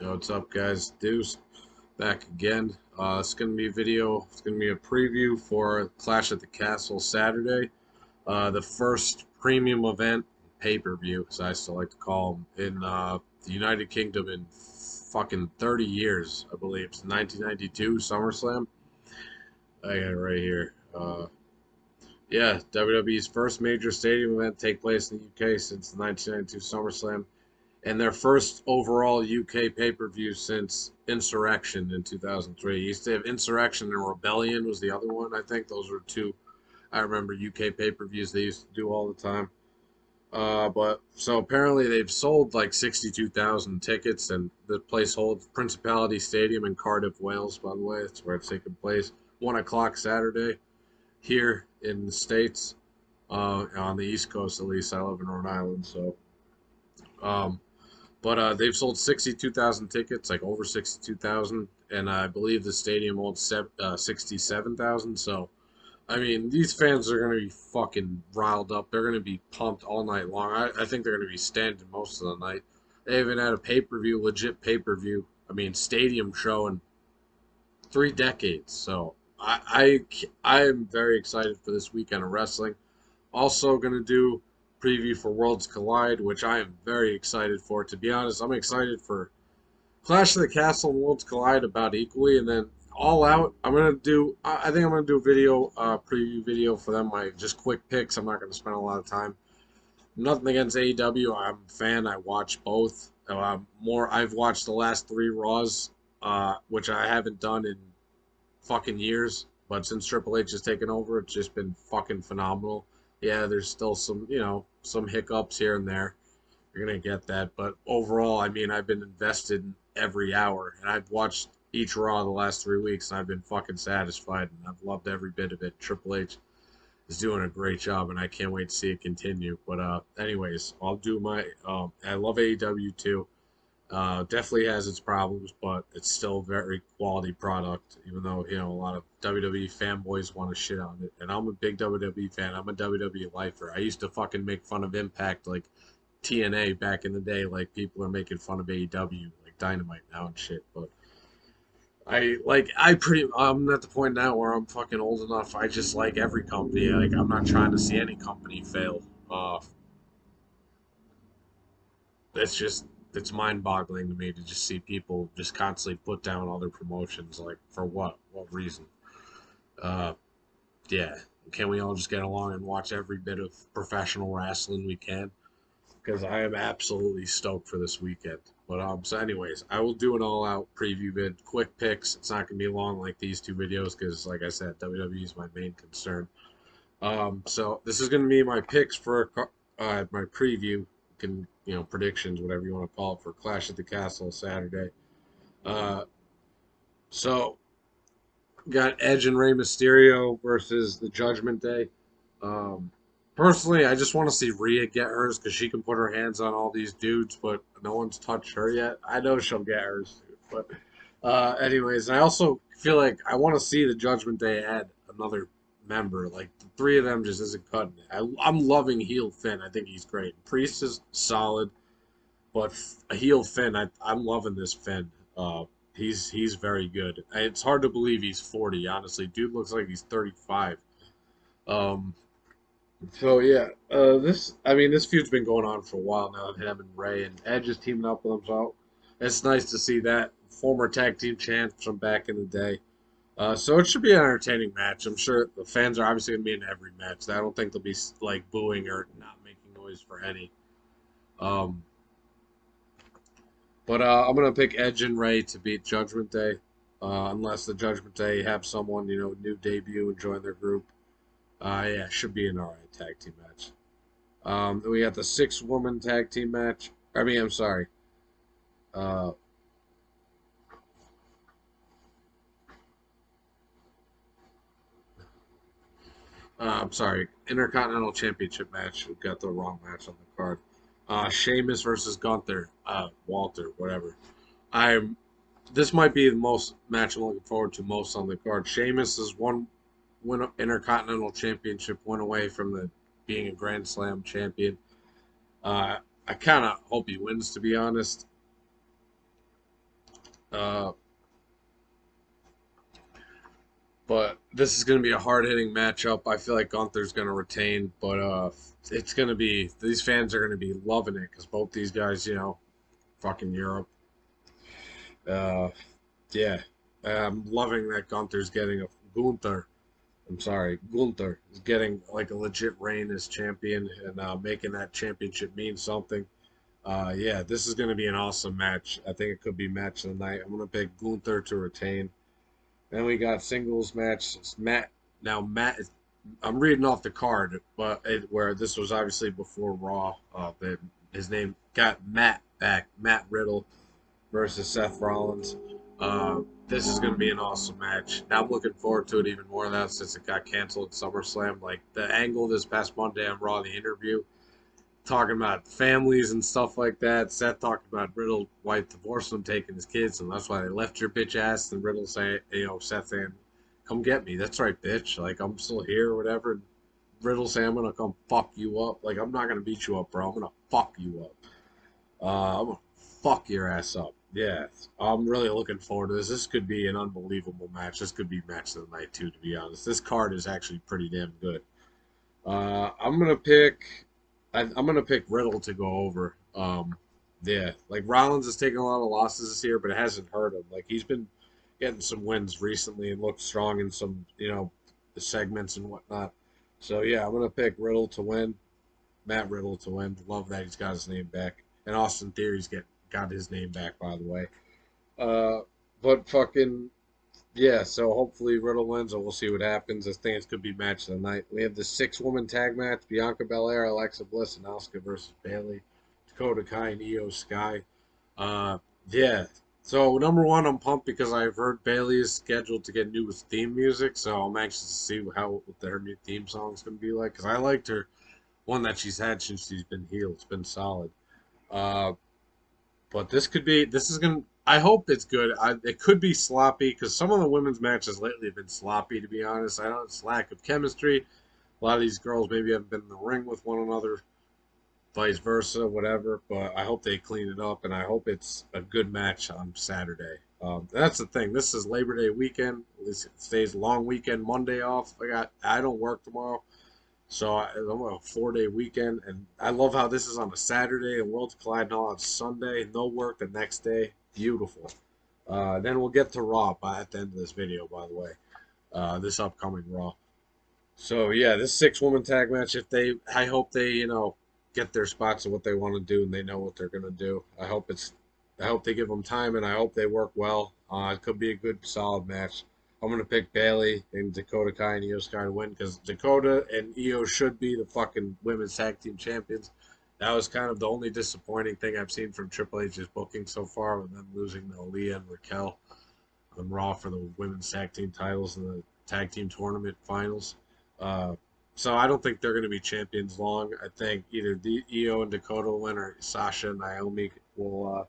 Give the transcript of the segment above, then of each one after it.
Yo, what's up, guys? Deuce back again. It's gonna be a video. It's gonna be a preview for Clash at the Castle Saturday, the first premium event, pay-per-view, as I still like to call them, in the United Kingdom in fucking 30 years, I believe. It's 1992 SummerSlam. I got it right here. Yeah, WWE's first major stadium event take place in the UK since the 1992 SummerSlam, and their first overall UK pay-per-view since Insurrection in 2003. You used to have Insurrection and Rebellion was the other one, I think. Those were two I remember UK pay-per-views they used to do all the time. But so apparently they've sold like 62,000 tickets, and the place holds Principality Stadium in Cardiff, Wales, by the way. That's where it's taking place. 1 o'clock Saturday here in the States, on the East Coast at least. I live in Rhode Island, so. Um, But they've sold 62,000 tickets, like over 62,000, and I believe the stadium holds 67,000. So, I mean, these fans are going to be fucking riled up. They're going to be pumped all night long. I think they're going to be standing most of the night. They haven't had a pay-per-view, legit pay-per-view, I mean, stadium show in 3 decades. So, I am very excited for this weekend of wrestling. Also going to do preview for Worlds Collide, which I am very excited for. To be honest, I'm excited for Clash of the Castle and Worlds Collide about equally, and then All Out. I'm gonna do. I think I'm gonna do a video, preview video for them. My just quick picks. I'm not gonna spend a lot of time. Nothing against AEW. I'm a fan. I watch both. I've watched the last 3 Raws, which I haven't done in fucking years. But since Triple H has taken over, it's just been fucking phenomenal. Yeah, there's still some hiccups here and there. You're gonna get that, but overall, I mean, I've been invested in every hour, and I've watched each Raw the last 3 weeks, and I've been fucking satisfied, and I've loved every bit of it. Triple H is doing a great job, and I can't wait to see it continue. But anyways, I'll do my. I love AEW too. Definitely has its problems, but it's still a very quality product. Even though a lot of WWE fanboys want to shit on it, and I'm a big WWE fan. I'm a WWE lifer. I used to fucking make fun of Impact like TNA back in the day, like people are making fun of AEW, like Dynamite now and shit. But I'm at the point now where I'm fucking old enough. I just like every company. Like I'm not trying to see any company fail. It's just it's mind-boggling to me to just see people just constantly put down other promotions. Like for what? What reason? Uh, yeah. Can we all just get along and watch every bit of professional wrestling we can? Because I am absolutely stoked for this weekend. But so anyways, I will do an all-out preview vid, quick picks. It's not gonna be long like these 2 videos because, like I said, WWE is my main concern. So this is gonna be my picks for my preview, predictions, whatever you want to call it, for Clash at the Castle Saturday. Uh, so got Edge and Rey Mysterio versus the Judgment Day. Um, Personally, I just want to see Rhea get hers because she can put her hands on all these dudes, but no one's touched her yet. I know she'll get hers, but anyways, I also feel like I want to see the Judgment Day add another member. Like the 3 of them just isn't cutting it. I'm loving heel Finn. I think he's great. Priest is solid, but a heel Finn, I'm loving this Finn. He's very good. It's hard to believe he's 40. Honestly, dude looks like he's 35. Um, so yeah, this feud's been going on for a while now. Him and Ray and Edge is teaming up with them, so it's nice to see that former tag team champs from back in the day. So it should be an entertaining match. I'm sure the fans are obviously gonna be in every match. I don't think they'll be like booing or not making noise for any. Um, but I'm gonna pick Edge and Ray to beat Judgment Day, unless the Judgment Day have someone new debut and join their group. Yeah, should be an alright tag team match. We got the 6-woman tag team match. I mean, I'm sorry. Uh, I'm sorry. Intercontinental Championship match. We got the wrong match on the card. Sheamus versus Gunther. Walter, whatever. I'm. This might be the most match I'm looking forward to most on the card. Sheamus is one Intercontinental Championship win away from being a Grand Slam champion. I kind of hope he wins, to be honest. Uh, but this is going to be a hard-hitting matchup. I feel like Gunther's going to retain, but it's going to be, these fans are going to be loving it because both these guys, you know, fucking Europe. Uh, yeah, I'm loving that Gunther's getting a Gunther. I'm sorry, Gunther is getting like a legit reign as champion and making that championship mean something. Yeah, this is going to be an awesome match. I think it could be match of the night. I'm going to pick Gunther to retain. Then we got singles match. Matt. Now Matt. I'm reading off the card, but where this was obviously before Raw. His name got Matt back. Matt Riddle versus Seth Rollins. This is going to be an awesome match. Now I'm looking forward to it even more now since it got canceled at SummerSlam. Like the angle this past Monday on Raw, the interview talking about families and stuff like that. Seth talking about Riddle wife divorced him, taking his kids, and that's why they left your bitch ass. And Riddle say, you know, Seth saying, "Come get me." That's right, bitch. Like I'm still here or whatever. And Riddle saying, "I'm gonna come fuck you up." Like I'm not gonna beat you up, bro. I'm gonna fuck you up. I'm gonna fuck your ass up. Yeah, I'm really looking forward to this. This could be an unbelievable match. This could be match of the night too, to be honest. This card is actually pretty damn good. I'm gonna pick. I'm gonna pick Riddle to go over. Yeah, like Rollins has taken a lot of losses this year, but it hasn't hurt him. Like he's been getting some wins recently and looked strong in some, you know, the segments and whatnot. So yeah, I'm gonna pick Riddle to win. Matt Riddle to win. Love that he's got his name back, and Austin Theory's got his name back, by the way. Uh, but fucking yeah, so hopefully Riddle wins, and we'll see what happens. I think it's could be match of the night. We have the six-woman tag match: Bianca Belair, Alexa Bliss, and Asuka versus Bayley, Dakota Kai, and Io Sky. Uh, yeah. So number one, I'm pumped because I've heard Bayley is scheduled to get new theme music, so I'm anxious to see how what her new theme song is going to be like. Because I liked her one that she's had since she's been healed. It's been solid. Uh, but this is gonna. I hope it's good. It could be sloppy because some of the women's matches lately have been sloppy. To be honest, I know it's lack of chemistry. A lot of these girls maybe haven't been in the ring with one another, vice versa, whatever. But I hope they clean it up, and I hope it's a good match on Saturday. That's the thing. This is Labor Day weekend. This stays a long weekend. Monday off. I don't work tomorrow. So I'm on a 4-day weekend, and I love how this is on a Saturday and Worlds Collide all on Sunday. No work the next day. Beautiful. Then we'll get to Raw at the end of this video, by the way. This upcoming Raw. So yeah, this six-woman tag match. I hope they, you know, get their spots of what they want to do and they know what they're gonna do. I hope they give them time and I hope they work well. It could be a good, solid match. I'm gonna pick Bayley and Dakota Kai and Io Sky to win because Dakota and Io should be the fucking women's tag team champions. That was kind of the only disappointing thing I've seen from Triple H's booking so far, with them losing to Aaliyah and Raquel on Raw for the women's tag team titles in the tag team tournament finals. Uh, so I don't think they're going to be champions long. I think either Io and Dakota will win, or Sasha and Naomi will,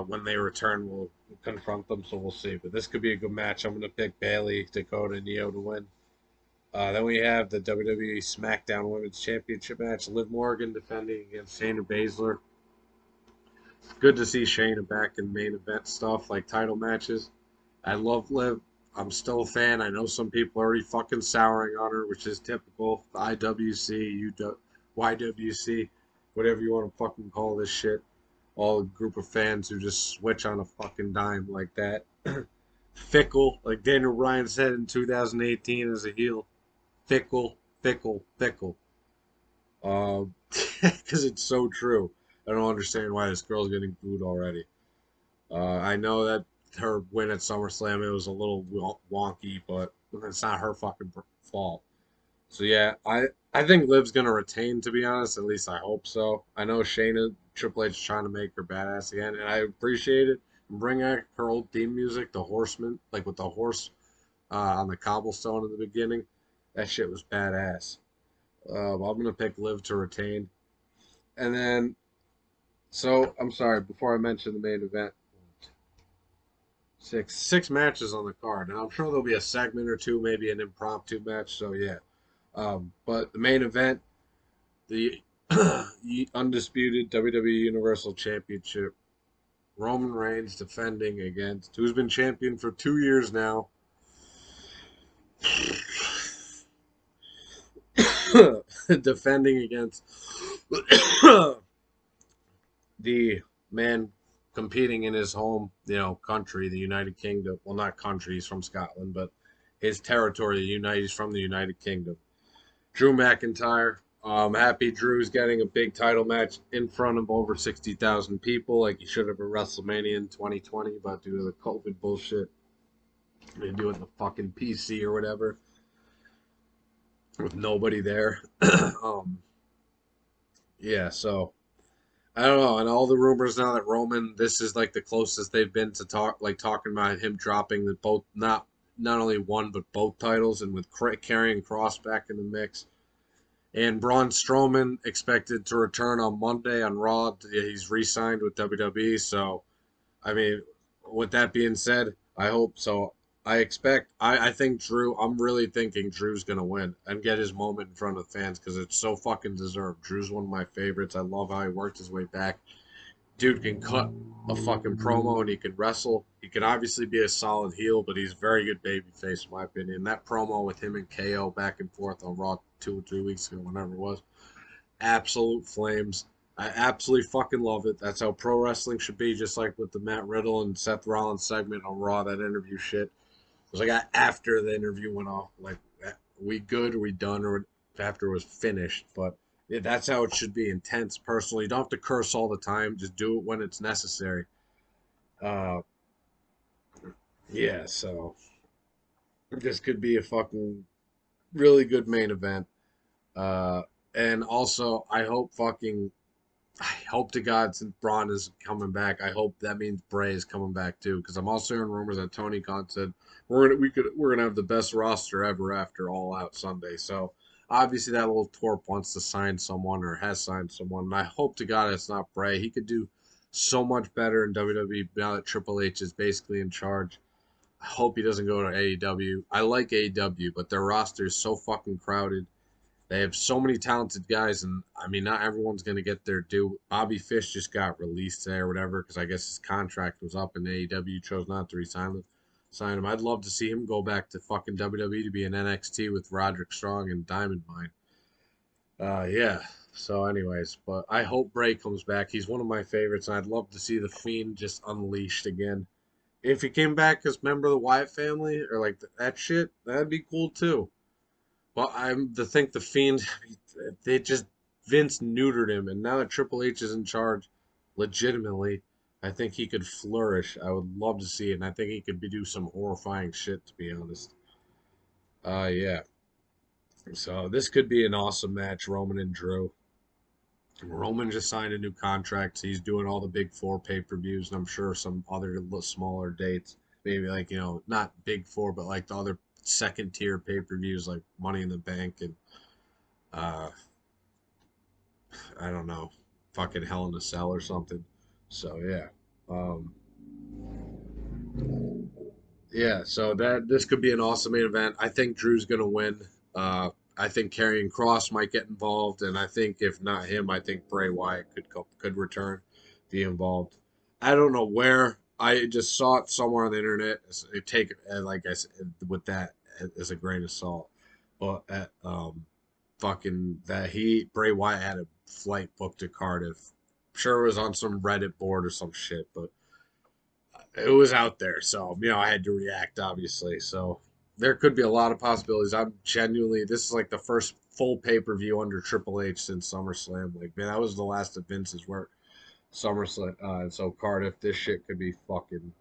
when they return, will confront them. So we'll see. But this could be a good match. I'm going to pick Bayley, Dakota, and Io to win. Then we have the WWE SmackDown Women's Championship match. Liv Morgan defending against Shayna Baszler. Good to see Shayna back in main event stuff like title matches. I love Liv. I'm still a fan. I know some people are already fucking souring on her, which is typical. The IWC, YWC, whatever you want to fucking call this shit. All a group of fans who just switch on a fucking dime like that. Fickle, like Daniel Bryan said in 2018 as a heel. Fickle, fickle, fickle. Because it's so true. I don't understand why this girl's getting booed already. I know that her win at SummerSlam, it was a little wonky, but it's not her fucking fault. So yeah, I think Liv's gonna retain. To be honest, at least I hope so. I know Shayna Triple H is trying to make her badass again, and I appreciate it. Bring back her old theme music, the Horseman, like with the horse on the cobblestone in the beginning. That shit was badass. I'm gonna pick Liv to retain, and then so I'm sorry. Before I mention the main event, six matches on the card, and I'm sure there'll be a segment or two, maybe an impromptu match. So yeah, but the main event, the undisputed WWE Universal Championship Roman Reigns defending against, who's been champion for 2 years now. Defending against the man competing in his home, country, the United Kingdom. Well, not country, he's from Scotland, but his territory, he's from the United Kingdom. Drew McIntyre. Happy Drew's getting a big title match in front of over 60,000 people, like he should have at WrestleMania in 2020, but due to the COVID bullshit, they do it in the fucking PC or whatever, with nobody there. Yeah, so I don't know, and all the rumors now that Roman, this is like the closest they've been to talking about him dropping the both, not only one but both titles, and with carrying Cross back in the mix. And Braun Strowman expected to return on Monday on Raw. He's re-signed with WWE. So, I mean, with that being said, I hope so. I think Drew, I'm really thinking Drew's going to win and get his moment in front of the fans because it's so fucking deserved. Drew's one of my favorites. I love how he worked his way back. Dude can cut a fucking promo and he can wrestle. He can obviously be a solid heel, but he's a very good babyface in my opinion. That promo with him and KO back and forth on Raw 2 or 3 weeks ago, whenever it was, absolute flames. I absolutely fucking love it. That's how pro wrestling should be, just like with the Matt Riddle and Seth Rollins segment on Raw, that interview shit. It was like after the interview went off, like, we good, are we done, or after it was finished, but yeah, that's how it should be. Intense, personal. You don't have to curse all the time. Just do it when it's necessary. Yeah, so this could be a fucking really good main event. And also, I hope to God, since Braun is coming back, I hope that means Bray is coming back too. Because I'm also hearing rumors that Tony Khan said we're gonna have the best roster ever after All Out Sunday. So obviously that little twerp wants to sign someone or has signed someone, and I hope to God it's not Bray. He could do so much better in WWE now that Triple H is basically in charge. I hope he doesn't go to AEW. I like AEW, but their roster is so fucking crowded. They have so many talented guys, and I mean, not everyone's going to get their due. Bobby Fish just got released today or whatever because I guess his contract was up and AEW chose not to sign him. I'd love to see him go back to fucking WWE to be in NXT with Roderick Strong and Diamond Mine. Yeah. So, anyways, but I hope Bray comes back. He's one of my favorites, and I'd love to see the Fiend just unleashed again. If he came back as member of the Wyatt family or like that shit, that'd be cool too. Well, I'm to think the Fiend, they just Vince neutered him, and now that Triple H is in charge, legitimately, I think he could flourish. I would love to see it, and I think he could do some horrifying shit, to be honest. Yeah. So this could be an awesome match, Roman and Drew. Roman just signed a new contract. So he's doing all the big four pay-per-views, and I'm sure some other smaller dates. Maybe like, not big four, but like the other second tier pay-per-views like Money in the Bank and uh I don't know, fucking Hell in a Cell or something. So yeah. Um yeah, so that this could be an awesome main event. I think Drew's gonna win. I think Karrion Cross might get involved, and I think if not him, I think Bray Wyatt could return, be involved. I don't know where. I just saw it somewhere on the internet. Take it like I said with that as a grain of salt. But fucking that Bray Wyatt had a flight booked to Cardiff. Sure, it was on some Reddit board or some shit, but it was out there, so I had to react, obviously. So there could be a lot of possibilities. I'm genuinely, this is like the first full pay per view under Triple H since SummerSlam. Like, man, that was the last of Vince's work. SummerSlam, and so Cardiff, this shit could be fucking.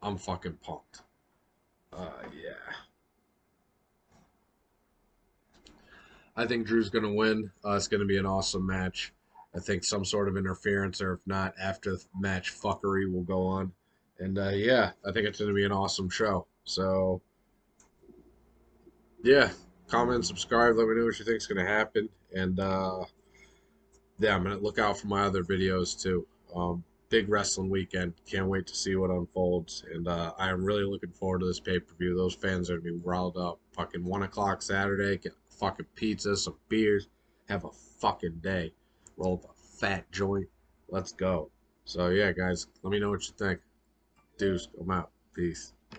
I'm fucking pumped. Yeah. I think Drew's gonna win. It's gonna be an awesome match. I think some sort of interference, or if not, after the match fuckery will go on. And yeah, I think it's going to be an awesome show. So, yeah, comment, subscribe, let me know what you think is going to happen. And yeah, I'm going to look out for my other videos too. Big wrestling weekend. Can't wait to see what unfolds. And I am really looking forward to this pay per view. Those fans are going to be riled up. Fucking 1 o'clock Saturday, get fucking pizza, some beers, have a fucking day. Roll up a fat joint. Let's go. So yeah, guys, let me know what you think. Deuce, I'm out. Peace.